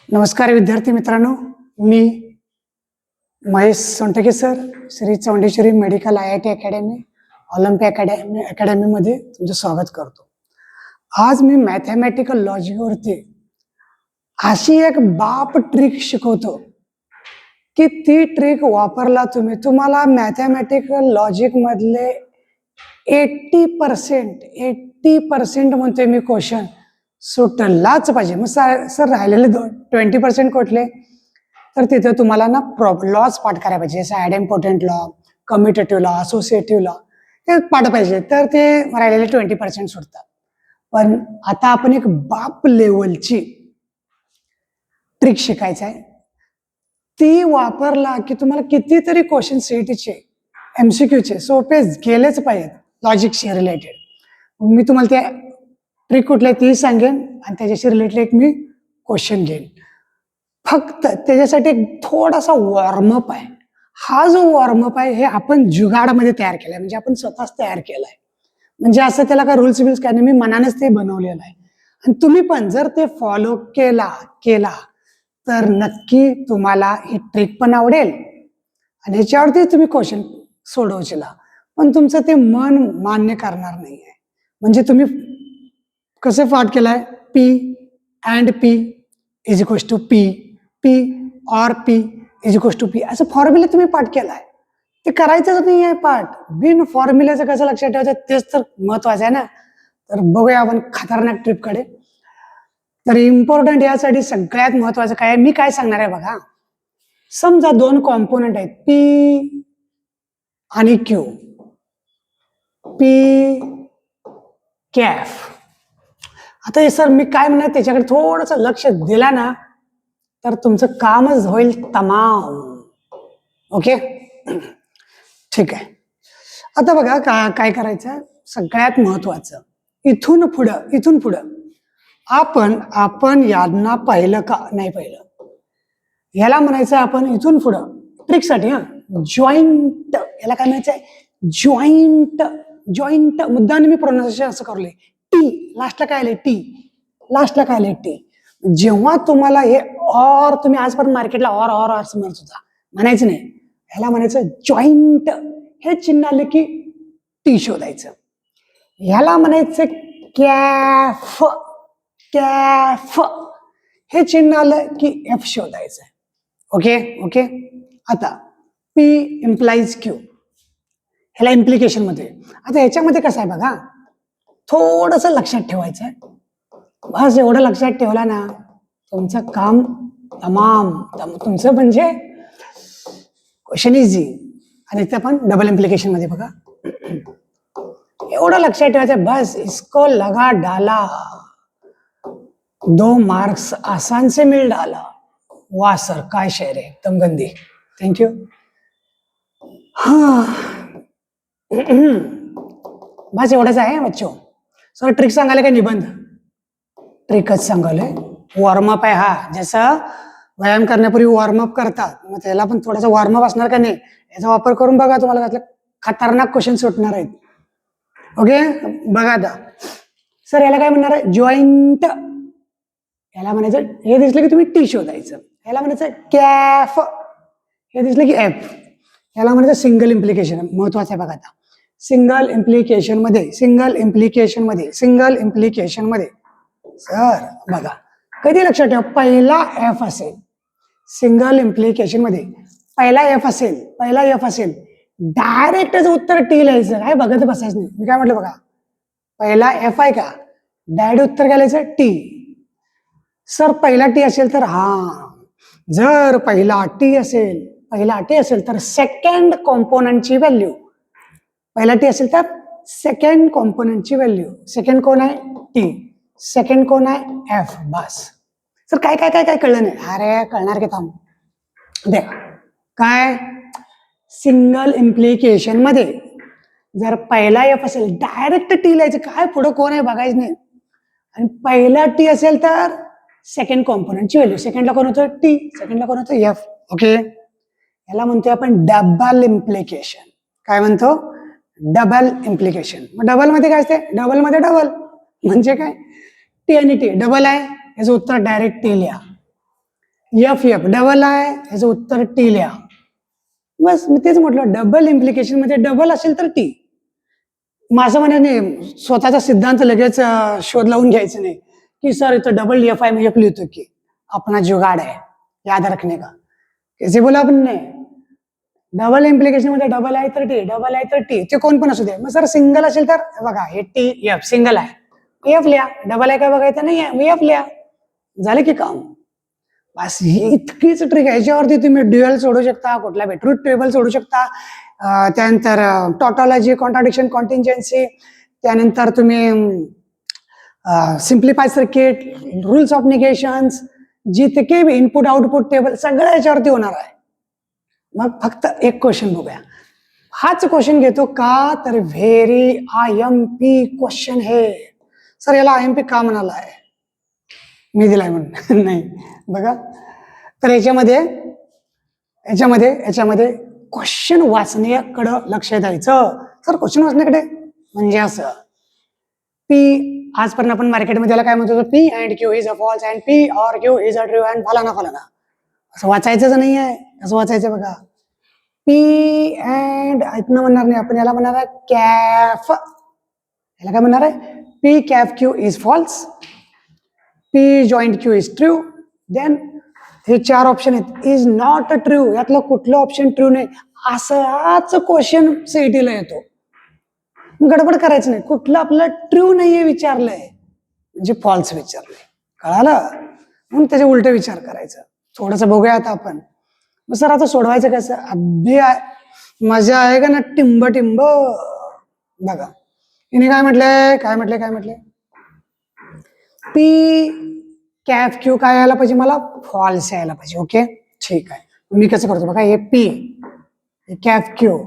नमस्कार विद्यार्थी मित्रांनो, मी Mahesh Sontake sir, Shri Chaundeshwari medical IIT academy, Olympia अकॅडमीमध्ये तुमचं स्वागत करतो. आज मी मॅथमॅटिकल लॉजिकवरती अशी एक बाप ट्रिक शिकवतो की ती ट्रिक वापरला तुम्हाला मॅथमॅटिकल लॉजिक मधले 80% म्हणतोय मी क्वेश्चन सुटलाच पाहिजे. मग सर राहिलेले 20% कुठले? तर तिथे तुम्हाला ना लॉज पाठ करायला पाहिजे, जसं idempotent law, commutative law, associative law ते पाठ पाहिजे, तर ते राहिलेले 20% सुटतात. पण आता आपण एक बाप लेवलची ट्रिक शिकायचं आहे. ती वापरला की तुम्हाला कितीतरी क्वेश्चन सीईटीचे MCQचे सोपे गेलेच पाहिजेत लॉजिकशी रिलेटेड. मी तुम्हाला त्या ट्रिक कुठल्या ती सांगेन आणि त्याच्याशी रिलेटेड एक मी क्वेश्चन घेईन. फक्त त्याच्यासाठी एक थोडासा वॉर्मअप आहे. हा जो वॉर्मअप आहे हे आपण जुगाडमध्ये तयार केलाय, म्हणजे आपण स्वतःच तयार केलाय. म्हणजे असं त्याला काय रूल्स बिल्स काय नाही, मी मनानेच ते बनवलेलं आहे. आणि तुम्ही पण जर ते फॉलो केला तर नक्की तुम्हाला ही ट्रिक पण आवडेल आणि ह्याच्यावरती तुम्ही क्वेश्चन सोडवशीला. पण तुमचं ते मन मान्य करणार नाहीये. म्हणजे तुम्ही कसं पाठ केलाय, P and P is equals to P, P or P is equals to P असं फॉर्म्युला तुम्ही पाठ केलाय. ते करायचंच नाही आहे पाठ. बिन फॉर्म्युल्याचं कसं लक्षात ठेवायचं तेच तर महत्वाचं आहे ना. तर बघूया आपण खतरनाक ट्रिपकडे. तर इम्पॉर्टंट यासाठी सगळ्यात महत्वाचं काय, मी काय सांगणार आहे बघा. समजा दोन कॉम्पोनंट आहेत P आणि Q, P कॅफ. आता हे सर मी काय म्हणणार, त्याच्याकडे थोडंसं लक्ष दिला ना तर तुमचं कामच होईल तमाम. ओके, ठीक आहे. आता बघा काय करायचं, सगळ्यात महत्वाचं इथून पुढं आपण यांना पाहिलं का नाही पाहिलं, ह्याला म्हणायचं आपण इथून पुढं ट्रिकसाठी जॉईंट. याला काय म्हणायचंय, जॉईंट. मुद्दाने मी प्रोनाउन्सिएशन असं करले, टी लास्टला काय आले, टी. जेव्हा तुम्हाला हे और, तुम्ही आजपर्यंत मार्केटला और म्हणत होता, म्हणायचं नाही. ह्याला म्हणायचं जॉईंट. हे चिन्ह आले की टी शोधायचं. ह्याला म्हणायचं कॅफ. हे चिन्ह आलं की F शोधायचं. ओके. आता P इम्प्लाइज Q, ह्याला इम्प्लिकेशन मध्ये. आता ह्याच्यामध्ये कसं आहे बघा, थोडंसं लक्षात ठेवायचं. बस एवढं लक्षात ठेवला ना तुमचं काम तमाम. तुमचं म्हणजे क्वेश्चन इझी. आणि ते पण डबल इम्प्लिकेशन मध्ये बघा. एवढं लक्षात ठेवायचं, बस इसको लगा डाला, 2 मार्क्स आसान से मिल डाला. वाह सर, काय शेर आहे, एकदम गंदी. थँक्यू. बस एवढंच आहे बच्चो. सर ट्रिक सांगायला काय निबंध, ट्रिकच सांगायला. वॉर्मअप आहे हा, जसं व्यायाम करण्यापूर्वी वॉर्मअप करतात, मग त्याला पण थोडासा वॉर्मअप असणार का नाही, याचा वापर करून बघा. तुम्हाला त्यातलं खतरनाक क्वेश्चन सुटणार आहेत. ओके, बघा आता. सर याला काय म्हणणार आहे, जॉईंट. याला म्हणायचं, हे दिसलं की तुम्ही टी शोधायचं. याला म्हणायचं कॅफ. हे दिसलं की F. याला म्हणायचं सिंगल इम्प्लिकेशन. महत्वाचं आहे बघा. आता सिंगल इम्प्लिकेशन मध्ये सर बघा, कधी लक्षात ठेवा, पहिला F असेल. सिंगल इम्प्लिकेशन मध्ये पहिला F असेल, डायरेक्टच उत्तर टी लिहायचं, काय बघत बसायचं नाही. मी काय म्हटलं बघा, पहिला F आहे का, डायरेक्ट उत्तर काय लिहायचं, टी. सर पहिला टी असेल तर जर पहिला टी असेल तर सेकंड कॉम्पोनंटची व्हॅल्यू, पहिला टी असेल तर सेकंड कॉम्पोनंटची व्हॅल्यू. सेकंड कोण आहे, टी. सेकंड कोण आहे, F. बस. सर काय कळलं नाही, अरे कळणार की, थांब देखा. काय, सिंगल इम्प्लिकेशन मध्ये जर पहिला F असेल, डायरेक्ट टी लिहायचं, काय पुढं कोण आहे बघायचं नाही. आणि पहिला टी असेल तर सेकंड कॉम्पोनंटची व्हॅल्यू. सेकंडला कोण होतं, टी. सेकंडला कोण होतं, F. ओके, याला म्हणतोय आपण डबल इम्प्लिकेशन. काय म्हणतो, डबल इम्प्लिकेशन. मग डबल मध्ये काय असते, डबल म्हणजे काय, टी आणि टी डबल आहे, याचं उत्तर डायरेक्ट टी लिहा. एफ एफ डबल आहे याचं उत्तर टी लिहा. बस मी तेच म्हटलं, डबल इम्प्लिकेशन मध्ये डबल असेल तर टी. माझं म्हणणे स्वतःचा सिद्धांत लगेच शोध लावून घ्यायचं नाही की सर इथं डबल एफ आहे एफ लिहितो की अपना जुगाड है याद रखने का. कैसे बोला आपण ने, डबल इम्प्लिकेशन मध्ये डबल आहे तर टी, डबल आहे तर टी, ते कोण पण असू दे. मग सर सिंगल असेल तर बघा हे टी एफ सिंगल आहे एफ लिहा, डबल आहे काय बघायचं नाही आहे एफ लिहा, झालं की काम. बस ही इतकीच ट्रिक आहे. याच्यावरती तुम्ही ड्युअल सोडू शकता, कुठला बी ट्रूथ टेबल सोडू शकता, त्यानंतर टॉटॉलॉजी, कॉन्ट्राडिक्शन, कॉन्टिंजन्सी, त्यानंतर तुम्ही सिम्प्लिफाय सर्किट, रूल्स ऑफ निगेशन्स, जितके बी इनपुट आउटपुट टेबल सगळं याच्यावरती होणार आहे. मग फक्त एक क्वेश्चन बघूया. हाच क्वेश्चन घेतो का तर व्हेरी IMP क्वेश्चन हे. सर याला IMP का म्हणाला आहे, मी दिलाय म्हणून नाही बघा. तर याच्यामध्ये क्वेश्चन वाचण्याकडं लक्ष द्यायचं. सर क्वेश्चन वाचण्याकडे म्हणजे असं, पी आजपर्यंत आपण मार्केटमध्ये याला काय म्हणतो, P and Q is a false and P or Q is a true and फलाना फलाना. असं वाचायचंच नाही आहे. असं वाचायचं बघा, पी अँड इथनं म्हणणार नाही आपण, याला म्हणणार आहे कॅफ. याला काय म्हणणार आहे, P cap Q is false, P joint Q is true. Then हे 4 ऑप्शन आहेत, इज नॉट ट्रू, यातलं कुठलं ऑप्शन ट्रू नाही. असाच क्वेश्चन सीईटीला येतो. गडबड करायचं नाही, कुठलं आपलं ट्रू नाहीये विचारलंय म्हणजे फॉल्स विचारलंय, कळालं. म्हणून त्याचे उलटे विचार करायचं. थोडस बघूया आता आपण. मग सर आता सोडवायचं कसं, अभ्य मजा आहे का ना, टिंब टिंब. बघा हिने काय म्हटलंय, पी कॅफ क्यू काय यायला पाहिजे, मला फॉल्स यायला पाहिजे. ओके ठीक आहे, मी कसं करतो बघा, हे पी कॅफ क्यू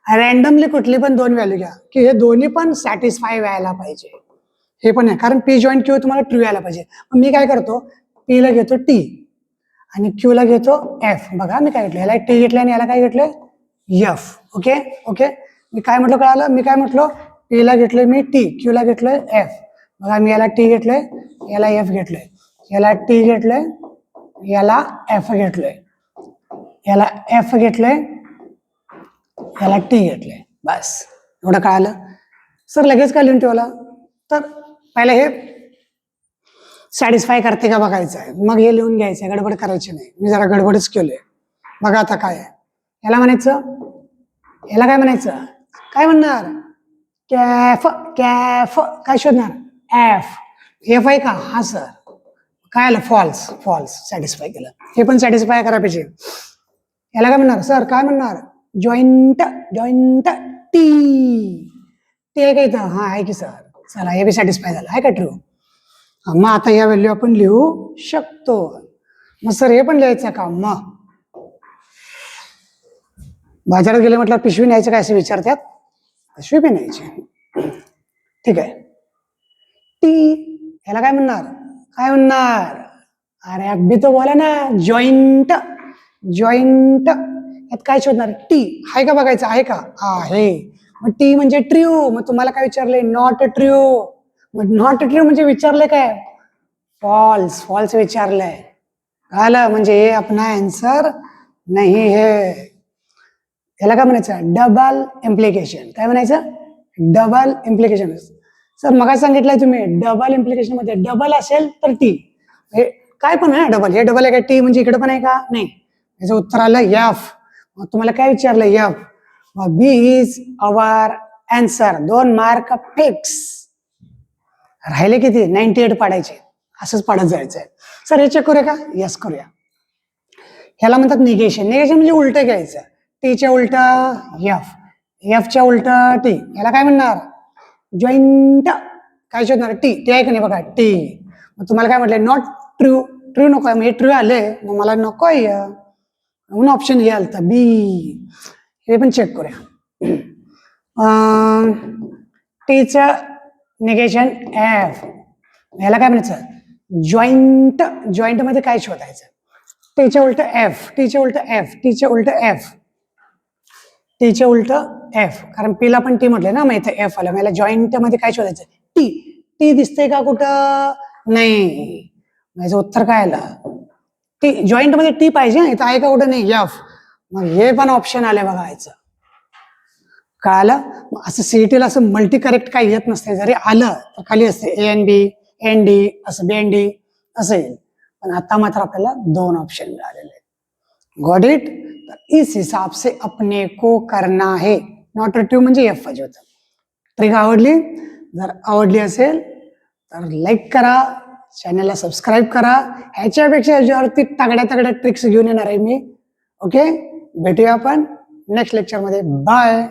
रॅन्डमली कुठली पण 2 व्हॅल्यू घ्या की हे दोन्ही पण सॅटिस्फाय व्हायला पाहिजे. हे पण आहे कारण पी जॉईंट क्यू तुम्हाला ट्रू यायला पाहिजे. मग मी काय करतो, पी ला घेतो टी आणि क्यू ला घेतो एफ. बघा मी काय घेतलं, याला टी घेतलं आणि याला काय घेतलंय एफ. ओके ओके, मी काय म्हटलं कळालं, मी काय म्हटलं, पी ला घेतलंय मी टी, क्यू ला घेतलंय एफ. बघा मी याला टी घेतलंय, याला एफ घेतलंय, याला टी घेतलंय, याला एफ घेतलंय, याला एफ घेतलंय, याला टी घेतलंय. बस एवढं कळालं. सर लगेच काय लिहून ठेवला, तर पहिलं हे सॅटिस्फाय करते का बघायचं आहे, मग हे लिहून घ्यायचं, गडबड करायची नाही. मी जरा गडबडच केलोय. बघा आता काय आहे, याला म्हणायचं, याला काय म्हणायचं, काय म्हणणार, कॅफ. कॅफ काय शोधणार, एफ. एफ आहे का, हा सर. काय आलं, फॉल्स. फॉल्स सॅटिस्फाय केलं, हे पण सॅटिस्फाय करा पाहिजे. याला काय म्हणणार, सर काय म्हणणार, जॉईंट. Joint T. टी आहे का इथं, हा आहे की सर. चला हे बी सॅटिस्फाय झालं, आहे का ट्रू. मग आता या व्हॅल्यू आपण लिहू शकतो. मग सर हे पण लिहायचं का, मग बाजारात गेले म्हटलं पिशवी न्यायचं काय असं विचारतात, पिशवी पण न्यायची. ठीक आहे, टी याला काय म्हणणार, काय म्हणणार, अरे अगदी तो बोला ना, जॉईंट. जॉईंट यात काय शोधणार, टी आहे का बघायचं, आहे का, आहे. मग टी म्हणजे ट्रू. मग तुम्हाला काय विचारलंय, नॉट ट्रू. मग नॉट ट्रू म्हणजे विचारलंय काय, फॉल्स. फॉल्स विचारलंय, कळालं. म्हणजे हे आपला आन्सर नाही है. याला काय म्हणायचं, डबल इम्प्लिकेशन. काय म्हणायचं, डबल इम्प्लिकेशन. सर मग सांगितलंय तुम्ही, डबल इम्प्लिकेशन मध्ये डबल असेल तर टी. हे काय पण आहे डबल, हे डबल आहे का, टी म्हणजे इकडे पण आहे का, नाही. याचं उत्तर आलं एफ. मग तुम्हाला काय विचारलं, F. B is our answer. 2 mark fix. राहिले किती, 98 पाडायचे. असंच पाडत जायचंय. सर हे चेक करूया का, यस करूया. ह्याला म्हणतात निगेशन. निगेशन म्हणजे उलट घ्यायचं, टीच्या उलट एफ, एफच्या उलट टी. याला काय म्हणणार, जॉईंट. काय शोधणार, टी. टी आहे का नाही बघा, टी. मग तुम्हाला काय म्हटलंय, नॉट ट्रू. ट्रू नको आहे, मग हे ट्रू आले, मग मला नको आहे म्हणून ऑप्शन हे आलं बी. हे पण चेक करूया. टीचं निगेशन एफ. याला काय म्हणायचं, जॉईंट. जॉईंट मध्ये काय शोधायचं, टीच्या उलट एफ, टीच्या उलट एफ, टीच्या उलट एफ, टीच्या उलट एफ. कारण पीला पण टी म्हटलं ना, मग इथं एफ आलं. मला जॉईंट मध्ये काय शोधायचं, टी. टी दिसतंय का कुठं, नाही. याचं उत्तर काय आलं? टी. जॉईंट मध्ये टी पाहिजे ना, इथं आहे का कुठं नाही, एफ. मग हे पण ऑप्शन आले बघा याचं. कळालं? असं सीईटीला असं मल्टी करेक्ट काही येत नसते, जरी आलं तर खाली असते ANB, ND, असं BND असं येईल. पण आता मात्र आपल्याला 2 ऑप्शन मिळालेले आहेत. Got it? तर इस हिसाब से अपने को करना है. नॉट रिट्रीव म्हणजे एफ पाहिजे होतं. ट्रिक आवडली? जर आवडली असेल तर लाईक करा, चॅनलला सबस्क्राईब करा. ह्याच्यापेक्षा ह्याच्यावरती तगड्या ट्रिक्स घेऊन येणार आहे मी. ओके, भेटूया आपण नेक्स्ट लेक्चरमध्ये. बाय.